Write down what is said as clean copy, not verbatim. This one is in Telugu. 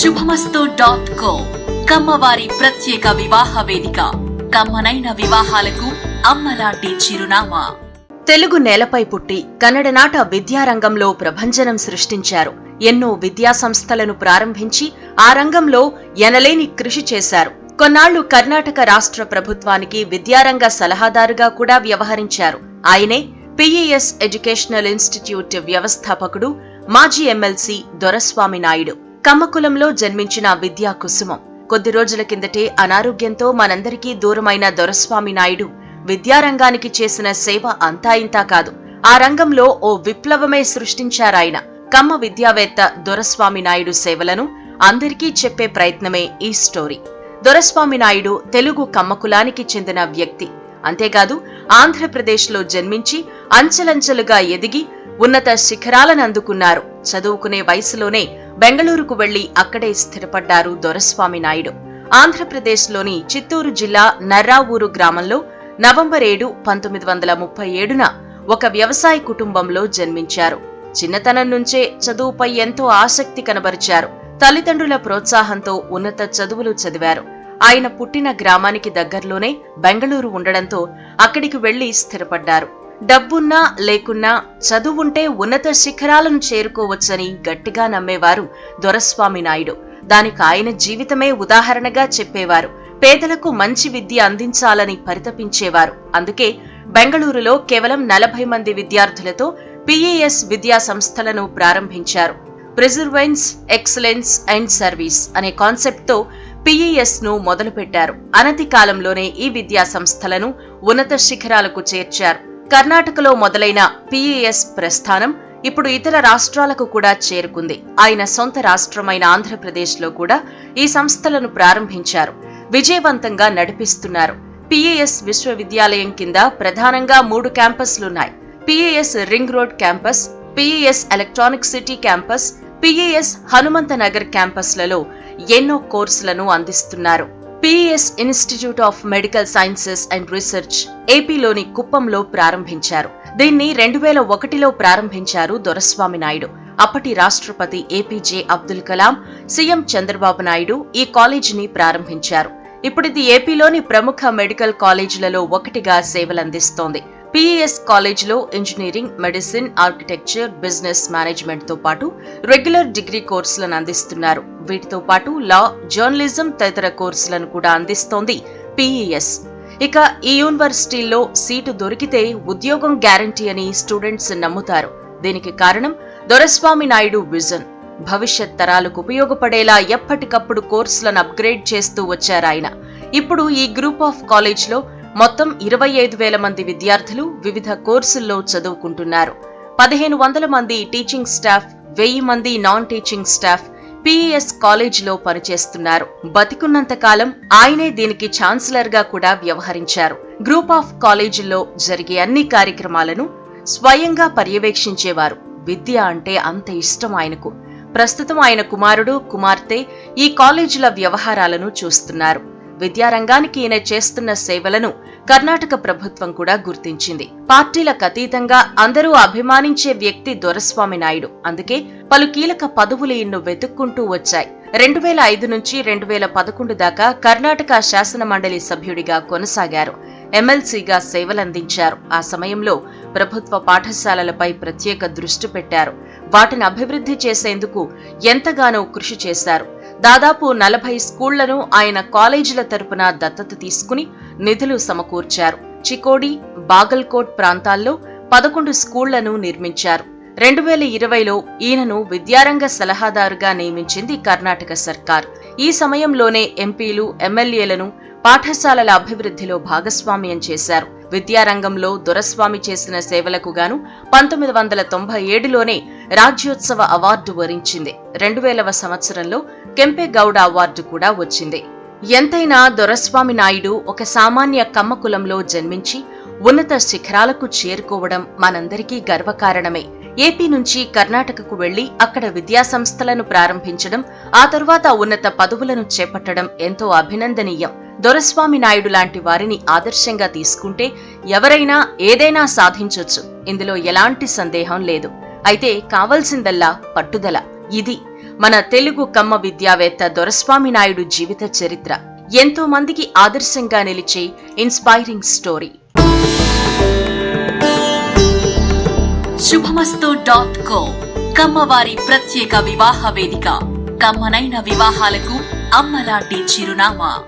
శుభమస్తు.co కమ్మవారి ప్రత్యేక వివాహ వేదిక. కమ్మనైన వివాహాలకు అమ్మలాంటి చిరునామా. తెలుగు నేలపై పుట్టి కన్నడ నాట విద్యారంగంలో ప్రభంజనం సృష్టించారు. ఎన్నో విద్యా సంస్థలను ప్రారంభించి ఆ రంగంలో ఎనలేని కృషి చేశారు. కొన్నాళ్లు కర్ణాటక రాష్ట్ర ప్రభుత్వానికి విద్యారంగ సలహాదారుగా కూడా వ్యవహరించారు. ఆయనే పిఈఎస్ ఎడ్యుకేషనల్ ఇన్స్టిట్యూట్ వ్యవస్థాపకుడు, మాజీ ఎమ్మెల్సీ దొరస్వామి నాయుడు. కమ్మకులంలో జన్మించిన విద్యా కుసుమం. కొద్ది రోజుల కిందటే అనారోగ్యంతో మనందరికీ దూరమైన దొరస్వామి నాయుడు విద్యారంగానికి చేసిన సేవ అంతా ఇంతా కాదు. ఆ రంగంలో ఓ విప్లవమే సృష్టించారాయన. కమ్మ విద్యావేత్త దొరస్వామి నాయుడు సేవలను అందరికీ చెప్పే ప్రయత్నమే ఈ స్టోరీ. దొరస్వామి నాయుడు తెలుగు కమ్మకులానికి చెందిన వ్యక్తి. అంతేకాదు ఆంధ్రప్రదేశ్లో జన్మించి అంచెలంచెలుగా ఎదిగి ఉన్నత శిఖరాలను అందుకున్నారు. చదువుకునే వయసులోనే బెంగళూరుకు వెళ్లి అక్కడే స్థిరపడ్డారు దొరస్వామి నాయుడు. ఆంధ్రప్రదేశ్లోని చిత్తూరు జిల్లా నర్రావూరు గ్రామంలో నవంబర్ 7, 1937న ఒక వ్యవసాయ కుటుంబంలో జన్మించారు. చిన్నతనం నుంచే చదువుపై ఎంతో ఆసక్తి కనబరిచారు. తల్లిదండ్రుల ప్రోత్సాహంతో ఉన్నత చదువులు చదివారు. ఆయన పుట్టిన గ్రామానికి దగ్గర్లోనే బెంగళూరు ఉండడంతో అక్కడికి వెళ్లి స్థిరపడ్డారు. డబ్బున్నా లేకున్నా చదువుంటే ఉన్నత శిఖరాలను చేరుకోవచ్చని గట్టిగా నమ్మేవారు దొరస్వామి నాయుడు. దానికి ఆయన జీవితమే ఉదాహరణగా చెప్పేవారు. పేదలకు మంచి విద్య అందించాలని పరితపించేవారు. అందుకే బెంగళూరులో కేవలం 40 మంది విద్యార్థులతో పిఈఎస్ విద్యా సంస్థలను ప్రారంభించారు. ప్రిజర్వెన్స్, ఎక్సలెన్స్ అండ్ సర్వీస్ అనే కాన్సెప్ట్ తో పిఈఎస్ ను మొదలుపెట్టారు. అనతి కాలంలోనే ఈ విద్యా సంస్థలను ఉన్నత శిఖరాలకు చేర్చారు. కర్ణాటకలో మొదలైన పిఈఎస్ ప్రస్థానం ఇప్పుడు ఇతర రాష్ట్రాలకు కూడా చేరుకుంది. ఆయన సొంత రాష్ట్రమైన ఆంధ్రప్రదేశ్లో కూడా ఈ సంస్థలను ప్రారంభించారు. విజయవంతంగా నడిపిస్తున్నారు. పిఈఎస్ విశ్వవిద్యాలయం కింద ప్రధానంగా 3 క్యాంపస్లున్నాయి. PES ring road campus, PES electronic city campus, PES Hanumantha Nagar క్యాంపస్లలో ఎన్నో కోర్సులను అందిస్తున్నారు. PES institute of medical sciences and research ఏపీలోని కుప్పంలో ప్రారంభించారు. దీన్ని 2001లో ప్రారంభించారు దొరస్వామి నాయుడు. అప్పటి రాష్ట్రపతి ఏపీజే అబ్దుల్ కలాం, సీఎం చంద్రబాబు నాయుడు ఈ కాలేజీని ప్రారంభించారు. ఇప్పుడిది ఏపీలోని ప్రముఖ మెడికల్ కాలేజీలలో ఒకటిగా సేవలందిస్తోంది. పిఈఎస్ కాలేజీలో engineering, medicine, architecture, business management తో పాటు రెగ్యులర్ డిగ్రీ కోర్సులను అందిస్తున్నారు. వీటితో పాటు లా, జర్నలిజం తదితర కోర్సులను కూడా అందిస్తోంది పిఈఎస్. ఇక ఈ యూనివర్సిటీల్లో సీటు దొరికితే ఉద్యోగం గ్యారంటీ అని స్టూడెంట్స్ నమ్ముతారు. దీనికి కారణం దొరస్వామి నాయుడు విజన్. భవిష్యత్ తరాలకు ఉపయోగపడేలా ఎప్పటికప్పుడు కోర్సులను అప్గ్రేడ్ చేస్తూ వచ్చారాయన. ఇప్పుడు ఈ గ్రూప్ ఆఫ్ కాలేజ్లో మొత్తం 25,000 మంది విద్యార్థులు వివిధ కోర్సుల్లో చదువుకుంటున్నారు. 1,500 మంది టీచింగ్ స్టాఫ్, 1000 మంది నాన్ టీచింగ్ స్టాఫ్ పిఈఎస్ కాలేజీలో పనిచేస్తున్నారు. బతికున్నంత కాలం ఆయనే దీనికి ఛాన్సలర్ గా కూడా వ్యవహరించారు. గ్రూప్ ఆఫ్ కాలేజీల్లో జరిగే అన్ని కార్యక్రమాలను స్వయంగా పర్యవేక్షించేవారు. విద్య అంటే అంత ఇష్టం ఆయనకు. ప్రస్తుతం ఆయన కుమారుడు, కుమార్తె ఈ కాలేజీల వ్యవహారాలను చూస్తున్నారు. విద్యారంగానికి ఈయన చేస్తున్న సేవలను కర్ణాటక ప్రభుత్వం కూడా గుర్తించింది. పార్టీలకు అతీతంగా అందరూ అభిమానించే వ్యక్తి దొరస్వామి నాయుడు. అందుకే పలు కీలక పదవులు ఈయన్ను వెతుక్కుంటూ వచ్చాయి. 2005 నుంచి 2011 దాకా కర్ణాటక శాసన మండలి సభ్యుడిగా కొనసాగారు. ఎమ్మెల్సీగా సేవలందించారు. ఆ సమయంలో ప్రభుత్వ పాఠశాలలపై ప్రత్యేక దృష్టి పెట్టారు. వాటిని అభివృద్ధి చేసేందుకు ఎంతగానో కృషి చేశారు. దాదాపు 40 స్కూళ్లను ఆయన కాలేజీల తరపున దత్తత తీసుకుని నిధులు సమకూర్చారు. చికోడి, బాగల్కోట్ ప్రాంతాల్లో 11 స్కూళ్లను నిర్మించారు. 2020లో ఈయనను విద్యారంగ సలహాదారుగా నియమించింది కర్ణాటక సర్కార్. ఈ సమయంలోనే ఎంపీలు, ఎమ్మెల్యేలను పాఠశాలల అభివృద్ధిలో భాగస్వామ్యం చేశారు. విద్యారంగంలో దొరస్వామి చేసిన సేవలకు గాను 1997లోనే రాజ్యోత్సవ అవార్డు వరించింది. 2000వ సంవత్సరంలో కెంపెగౌడ అవార్డు కూడా వచ్చింది. ఎంతైనా దొరస్వామి నాయుడు ఒక సామాన్య కమ్మ కులంలో జన్మించి ఉన్నత శిఖరాలకు చేరుకోవడం మనందరికీ గర్వకారణమే. ఏపీ నుంచి కర్ణాటకకు వెళ్లి అక్కడ విద్యాసంస్థలను ప్రారంభించడం, ఆ తరువాత ఉన్నత పదవులను చేపట్టడం ఎంతో అభినందనీయం. దొరస్వామి నాయుడు లాంటి వారిని ఆదర్శంగా తీసుకుంటే ఎవరైనా ఏదైనా సాధించొచ్చు. ఇందులో ఎలాంటి సందేహం లేదు. అయితే కావాల్సిందల్లా పట్టుదల. ఇది మన తెలుగు కమ్మ విద్యావేత్త దొరస్వామి నాయుడు జీవిత చరిత్ర. ఎంతో మందికి ఆదర్శంగా నిలిచే ఇన్స్పైరింగ్ స్టోరీ. శుభమస్తు.co కమ్మవారి ప్రత్యేక వివాహ వేదిక. కమ్మనైన వివాహాలకు అమ్మలాంటి చిరునామా.